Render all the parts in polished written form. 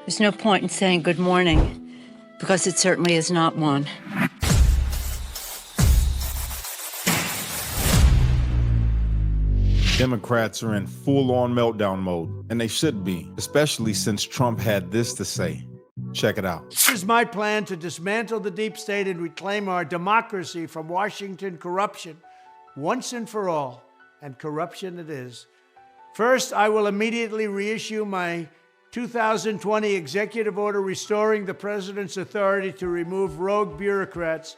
There's no point in saying good morning, because it certainly is not one. Democrats are in full-on meltdown mode, and they should be, especially since Trump had this to say. Check it out. This is my plan to dismantle the deep state and reclaim our democracy from Washington corruption once and for all, and corruption it is. First, I will immediately reissue my 2020 executive order restoring the president's authority to remove rogue bureaucrats,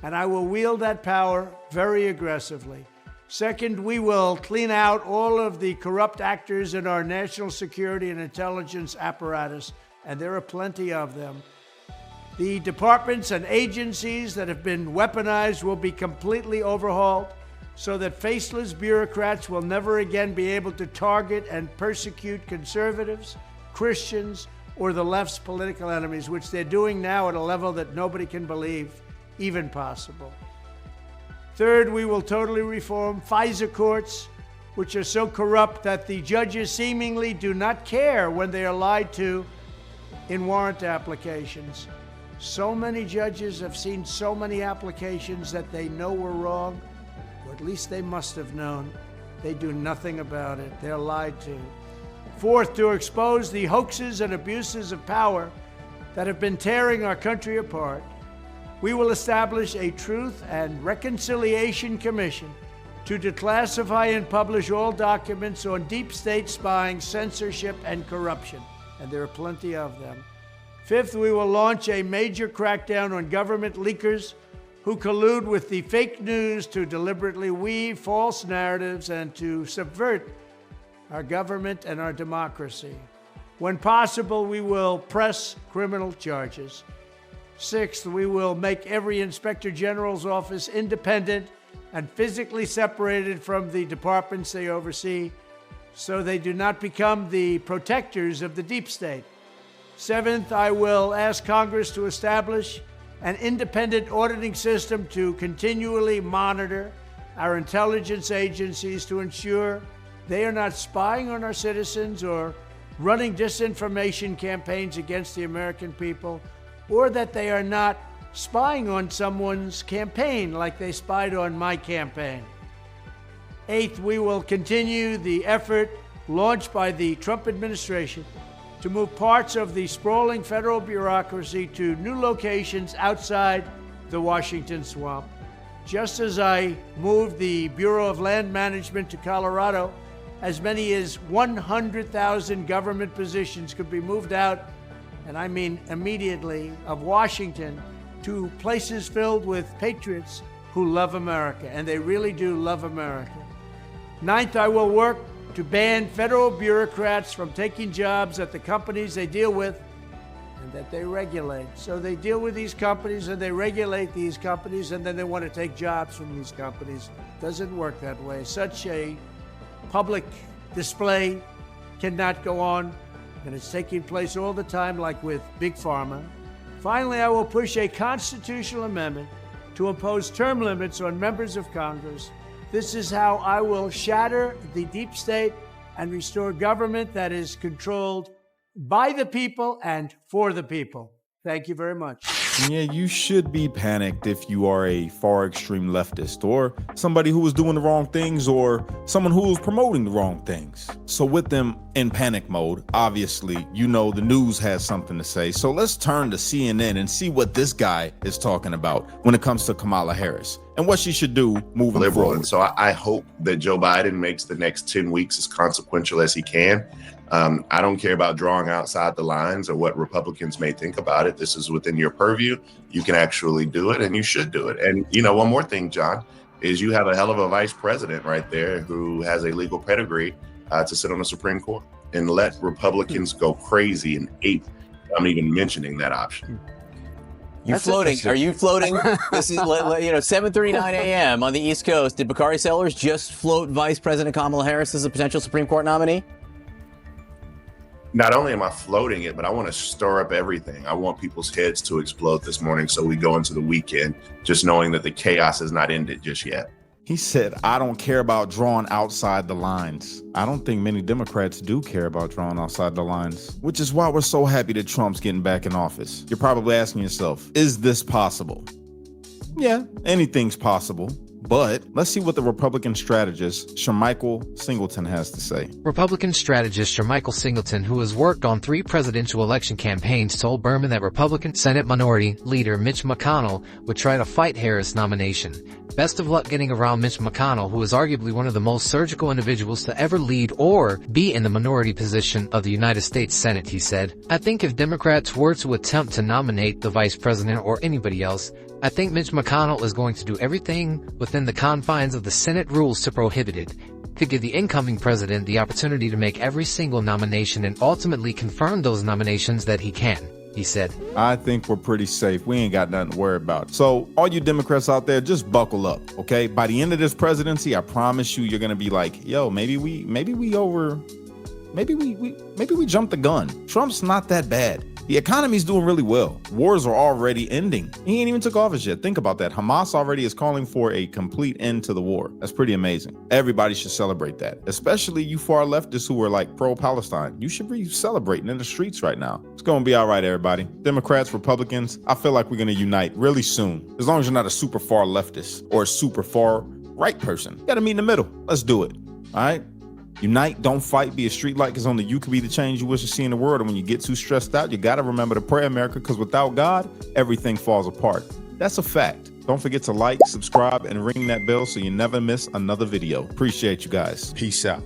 and I will wield that power very aggressively. Second, we will clean out all of the corrupt actors in our national security and intelligence apparatus, and there are plenty of them. The departments and agencies that have been weaponized will be completely overhauled so that faceless bureaucrats will never again be able to target and persecute conservatives, Christians, or the left's political enemies, which they're doing now at a level that nobody can believe even possible. Third, we will totally reform FISA courts, which are so corrupt that the judges seemingly do not care when they are lied to in warrant applications. So many judges have seen so many applications that they know were wrong, or at least they must have known. They do nothing about it. They're lied to. Fourth, to expose the hoaxes and abuses of power that have been tearing our country apart, we will establish a Truth and Reconciliation Commission to declassify and publish all documents on deep state spying, censorship, and corruption, and there are plenty of them. Fifth, we will launch a major crackdown on government leakers who collude with the fake news to deliberately weave false narratives and to subvert our government and our democracy. When possible, we will press criminal charges. Sixth, we will make every Inspector General's office independent and physically separated from the departments they oversee so they do not become the protectors of the deep state. Seventh, I will ask Congress to establish an independent auditing system to continually monitor our intelligence agencies to ensure they are not spying on our citizens or running disinformation campaigns against the American people, or that they are not spying on someone's campaign like they spied on my campaign. Eighth, we will continue the effort launched by the Trump administration to move parts of the sprawling federal bureaucracy to new locations outside the Washington swamp. Just as I moved the Bureau of Land Management to Colorado, as many as 100,000 government positions could be moved out, and I mean immediately, of Washington to places filled with patriots who love America, and they really do love America. Ninth, I will work to ban federal bureaucrats from taking jobs at the companies they deal with and that they regulate. So they deal with these companies and they regulate these companies, and then they want to take jobs from these companies. Doesn't work that way. Such a public display cannot go on, and it's taking place all the time, like with Big Pharma. Finally, I will push a constitutional amendment to impose term limits on members of Congress. This is how I will shatter the deep state and restore government that is controlled by the people and for the people. Thank you very much. Yeah, you should be panicked if you are a far extreme leftist or somebody who is doing the wrong things or someone who is promoting the wrong things. So with them in panic mode, obviously, you know the news has something to say. So let's turn to CNN and see what this guy is talking about when it comes to Kamala Harris and what she should do moving forward. And so I hope that Joe Biden makes the next 10 weeks as consequential as he can. I don't care about drawing outside the lines or what Republicans may think about it. This is within your purview. You can actually do it, and you should do it. And, you know, one more thing, John, is you have a hell of a vice president right there who has a legal pedigree to sit on the Supreme Court, and let Republicans go crazy and ape. I'm even mentioning that option. You floating? Are you floating? This is 7:39 a.m. on the East Coast. Did Bakari Sellers just float Vice President Kamala Harris as a potential Supreme Court nominee? Not only am I floating it, but I want to stir up everything. I want people's heads to explode this morning so we go into the weekend just knowing that the chaos has not ended just yet. He said, I don't care about drawing outside the lines. I don't think many Democrats do care about drawing outside the lines, which is why we're so happy that Trump's getting back in office. You're probably asking yourself, is this possible? Yeah, anything's possible. But let's see what the Republican strategist, Shermichael Singleton, has to say. Republican strategist Shermichael Singleton, who has worked on 3 presidential election campaigns, told Berman that Republican Senate Minority Leader Mitch McConnell would try to fight Harris' nomination. Best of luck getting around Mitch McConnell, who is arguably one of the most surgical individuals to ever lead or be in the minority position of the United States Senate, he said. I think if Democrats were to attempt to nominate the vice president or anybody else, I think Mitch McConnell is going to do everything within the confines of the Senate rules to prohibit it, to give the incoming president the opportunity to make every single nomination and ultimately confirm those nominations that he can, he said. I think we're pretty safe. We ain't got nothing to worry about. So all you Democrats out there, just buckle up, okay? By the end of this presidency, I promise you're gonna be like, yo, maybe we jumped the gun. Trump's not that bad. The economy's doing really well. Wars are already ending. He ain't even took office yet. Think about that. Hamas already is calling for a complete end to the war. That's pretty amazing. Everybody should celebrate that, especially you far leftists who are like pro-Palestine. You should be celebrating in the streets right now. It's gonna be all right, everybody. Democrats, Republicans, I feel like we're gonna unite really soon. As long as you're not a super far leftist or a super far right person. You gotta meet in the middle. Let's do it, all right? Unite, don't fight, be a street light, because only you can be the change you wish to see in the world. And when you get too stressed out, you got to remember to pray, America, because without God, everything falls apart. That's a fact. Don't forget to like, subscribe, and ring that bell so you never miss another video. Appreciate you guys. Peace out.